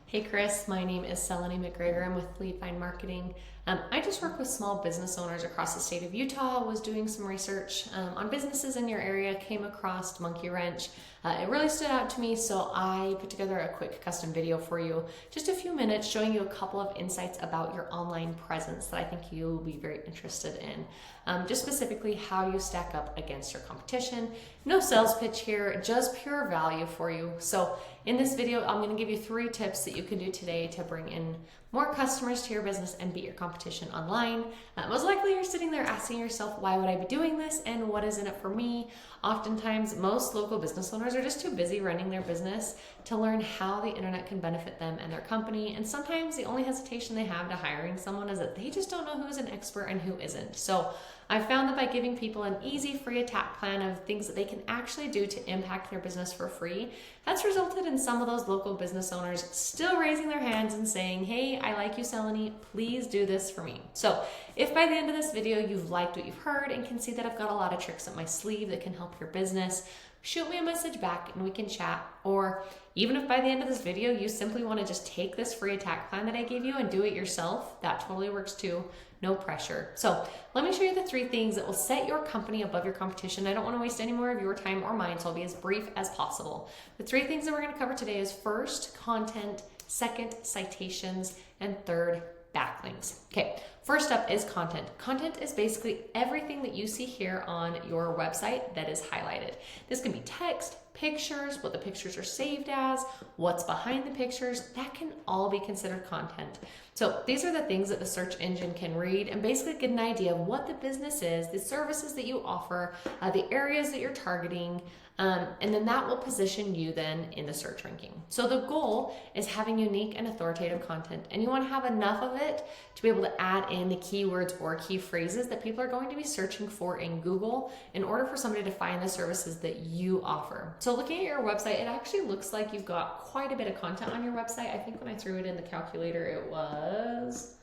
Hey Chris, my name is Selene McGregor. I'm with Leadvine Marketing. I just work with small business owners across the state of Utah. Was doing some research on businesses in your area, came across Monkey Wrench. It really stood out to me, so I put together a quick custom video for you, just a few minutes showing you a couple of insights about your online presence that I think you'll be very interested in. Just specifically how you stack up against your competition. No sales pitch here, just pure value for you. So in this video, I'm going to give you 3 tips that you can do today to bring in more customers to your business and beat your competition online. Most likely you're sitting there asking yourself, why would I be doing this and what is in it for me? Oftentimes, most local business owners are just too busy running their business to learn how the internet can benefit them and their company. And sometimes the only hesitation they have to hiring someone is that they just don't know who's an expert and who isn't. So I found that by giving people an easy free attack plan of things that they can actually do to impact their business for free, that's resulted in some of those local business owners still raising their hands and saying, hey, I like you, Selene, please do this for me. So if by the end of this video you've liked what you've heard and can see that I've got a lot of tricks up my sleeve that can help your business, shoot me a message back and we can chat. Or even if by the end of this video you simply want to just take this free attack plan that I gave you and do it yourself, that totally works too. No pressure. So let me show you the 3 things that will set your company above your competition. I don't want to waste any more of your time or mine, so I'll be as brief as possible. The 3 things that we're going to cover today is first, content, second, citations, and third, backlinks. Okay, first up is content. Content is basically everything that you see here on your website that is highlighted. This can be text, pictures, what the pictures are saved as, what's behind the pictures, that can all be considered content. So these are the things that the search engine can read and basically get an idea of what the business is, the services that you offer, the areas that you're targeting, and then that will position you then in the search ranking. So the goal is having unique and authoritative content, and you want to have enough of it to be able to add in the keywords or key phrases that people are going to be searching for in Google in order for somebody to find the services that you offer. So looking at your website, it actually looks like you've got quite a bit of content on your website. I think when I threw it in the calculator, it was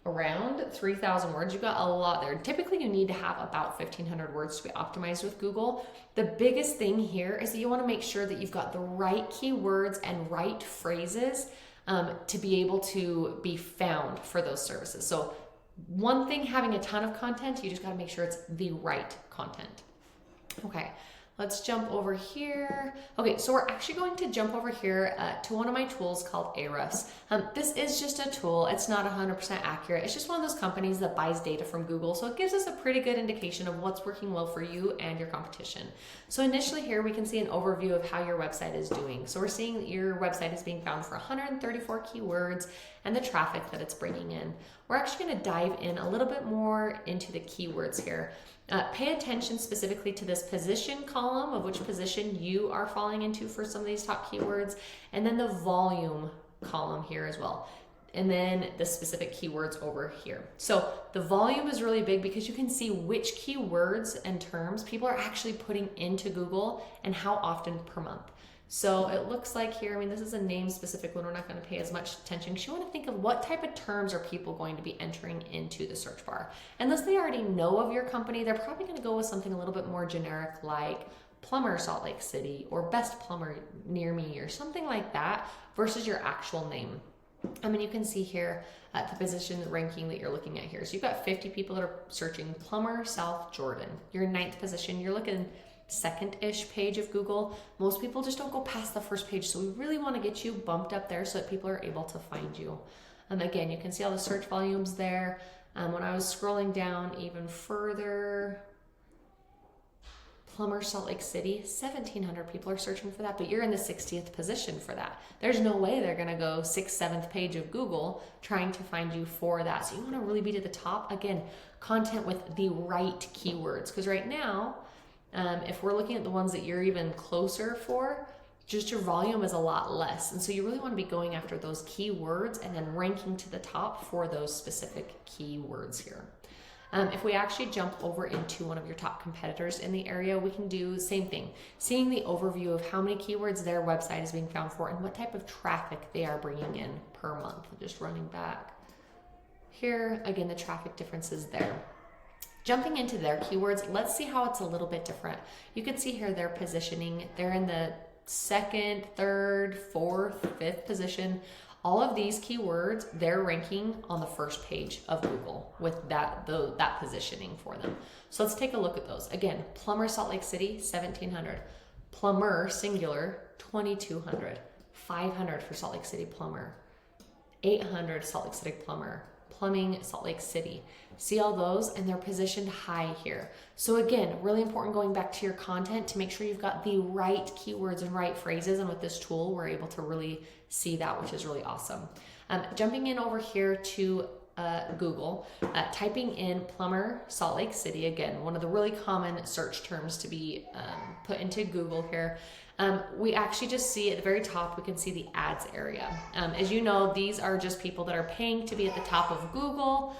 around 3,000 words. You've got a lot there. Typically you need to have about 1,500 words to be optimized with Google. The biggest thing here is that you want to make sure that you've got the right keywords and right phrases to be able to be found for those services. So one thing, having a ton of content, you just got to make sure it's the right content. Okay. Let's jump over here. Okay, so we're actually going to jump over here to one of my tools called Ahrefs. This is just a tool. It's not 100% accurate. It's just one of those companies that buys data from Google. So it gives us a pretty good indication of what's working well for you and your competition. So initially here we can see an overview of how your website is doing. So we're seeing that your website is being found for 134 keywords and the traffic that it's bringing in. We're actually going to dive in a little bit more into the keywords here. Pay attention specifically to this position column of which position you are falling into for some of these top keywords, and then the volume column here as well, and then the specific keywords over here. So the volume is really big because you can see which keywords and terms people are actually putting into Google and how often per month. So it looks like here, I mean, this is a name specific one. We're not going to pay as much attention because you want to think of what type of terms are people going to be entering into the search bar. Unless they already know of your company, they're probably going to go with something a little bit more generic like plumber Salt Lake City or best plumber near me or something like that versus your actual name. I mean, you can see here the position ranking that you're looking at here. So you've got 50 people that are searching plumber South Jordan. Your 9th position, you're looking second-ish page of Google. Most people just don't go past the first page, so we really want to get you bumped up there so that people are able to find you. Again, you can see all the search volumes there. When I was scrolling down even further, plumber Salt Lake City, 1,700 people are searching for that, but you're in the 60th position for that. There's no way they're going to go 6th, 7th page of Google trying to find you for that. So you want to really be to the top. Again, content with the right keywords, because right now, if we're looking at the ones that you're even closer for, just your volume is a lot less. And so you really want to be going after those keywords and then ranking to the top for those specific keywords here. If we actually jump over into one of your top competitors in the area, we can do the same thing. Seeing the overview of how many keywords their website is being found for and what type of traffic they are bringing in per month. Just running back here, again, the traffic differences there. Jumping into their keywords, let's see how it's a little bit different. You can see here their positioning. They're in the second, third, fourth, fifth position. All of these keywords, they're ranking on the first page of Google with that positioning for them. So let's take a look at those. Again, plumber Salt Lake City, 1,700. Plumber, singular, 2,200. 500 for Salt Lake City plumber. 800 Salt Lake City plumber. Plumbing Salt Lake City. See all those, and they're positioned high here. So again, really important going back to your content to make sure you've got the right keywords and right phrases, and with this tool we're able to really see that, which is really awesome. Jumping in over here to Google, typing in plumber Salt Lake City, again, one of the really common search terms to be put into Google here. We actually just see at the very top, we can see the ads area. As you know, these are just people that are paying to be at the top of Google.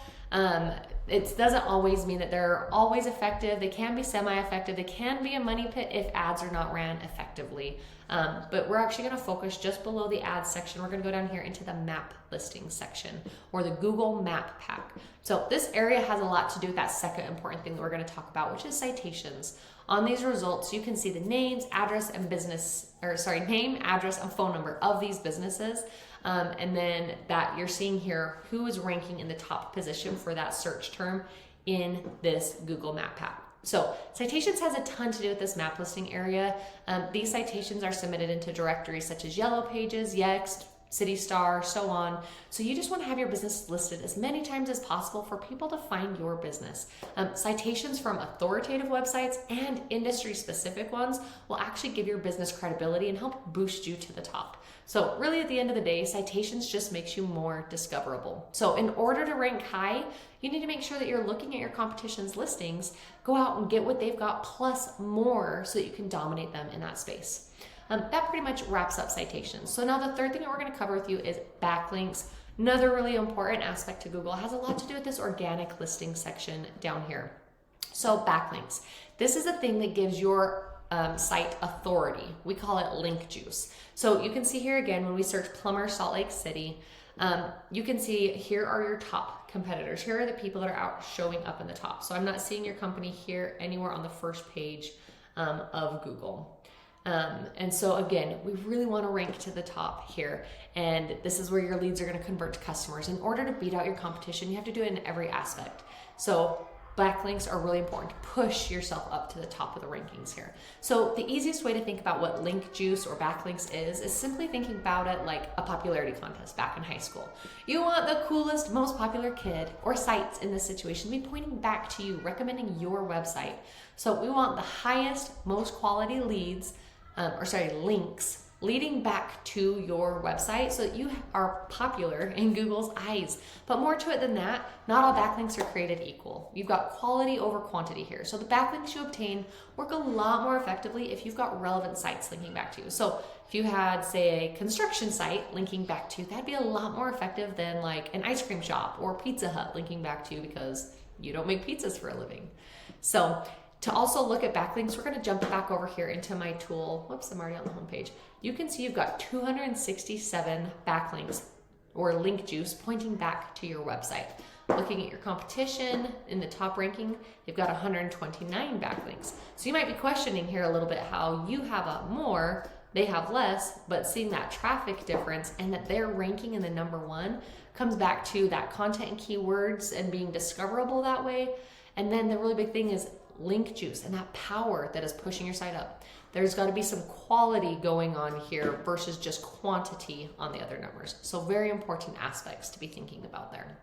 It doesn't always mean that they're always effective. They can be semi-effective. They can be a money pit if ads are not ran effectively. But we're actually going to focus just below the ads section. We're going to go down here into the map listings section, or the Google Map Pack. So this area has a lot to do with that second important thing that we're going to talk about, which is citations. On these results, you can see the names, address, and name, address, and phone number of these businesses. And then that you're seeing here who is ranking in the top position for that search term in this Google Map Pack. So citations has a ton to do with this map listing area. These citations are submitted into directories such as Yellow Pages, Yext, CityStar, so on. So you just want to have your business listed as many times as possible for people to find your business. Citations from authoritative websites and industry specific ones will actually give your business credibility and help boost you to the top. So really at the end of the day, citations just makes you more discoverable. So in order to rank high, you need to make sure that you're looking at your competition's listings, go out and get what they've got plus more so that you can dominate them in that space. That pretty much wraps up citations. So now the third thing that we're going to cover with you is backlinks. Another really important aspect to Google. It has a lot to do with this organic listing section down here. So backlinks. This is a thing that gives your site authority. We call it link juice. So you can see here again, when we search plumber Salt Lake City, you can see here are your top competitors. Here are the people that are out showing up in the top. So I'm not seeing your company here anywhere on the first page of Google. And so again, we really want to rank to the top here. And this is where your leads are going to convert to customers. In order to beat out your competition, you have to do it in every aspect. So backlinks are really important to push yourself up to the top of the rankings here. So the easiest way to think about what link juice or backlinks is simply thinking about it like a popularity contest back in high school. You want the coolest, most popular kid or sites in this situation to be pointing back to you, recommending your website. So we want the highest, most quality leads, links leading back to your website so that you are popular in Google's eyes. But more to it than that, not all backlinks are created equal. You've got quality over quantity here. So the backlinks you obtain work a lot more effectively if you've got relevant sites linking back to you. So if you had, say, a construction site linking back to you, that'd be a lot more effective than like an ice cream shop or Pizza Hut linking back to you because you don't make pizzas for a living. So to also look at backlinks, we're going to jump back over here into my tool. Whoops, I'm already on the home page. You can see you've got 267 backlinks or link juice pointing back to your website. Looking at your competition in the top ranking, you've got 129 backlinks. So you might be questioning here a little bit how you have more, they have less, but seeing that traffic difference and that they're ranking in the number one comes back to that content and keywords and being discoverable that way. And then the really big thing is link juice and that power that is pushing your site up. There's got to be some quality going on here versus just quantity on the other numbers. So very important aspects to be thinking about there.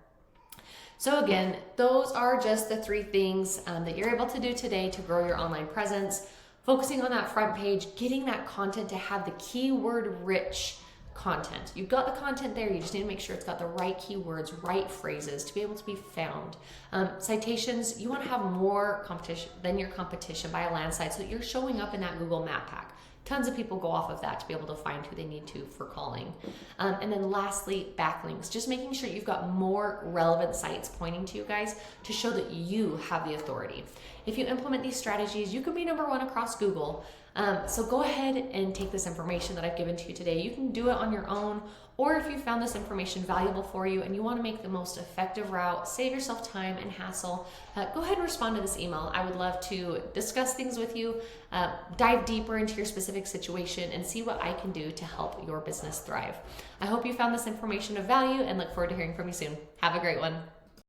So again, those are just the three things that you're able to do today to grow your online presence. Focusing on that front page, getting that content to have the keyword rich content. You've got the content there, you just need to make sure it's got the right keywords, right phrases to be able to be found. Citations, you want to have more competition than your competition by a landslide so that you're showing up in that Google Map Pack. Tons of people go off of that to be able to find who they need to for calling. And then lastly, backlinks, just making sure you've got more relevant sites pointing to you guys to show that you have the authority. If you implement these strategies, you can be number one across Google. So go ahead and take this information that I've given to you today. You can do it on your own, or if you found this information valuable for you and you want to make the most effective route, save yourself time and hassle, go ahead and respond to this email. I would love to discuss things with you, dive deeper into your specific situation, and see what I can do to help your business thrive. I hope you found this information of value and look forward to hearing from you soon. Have a great one.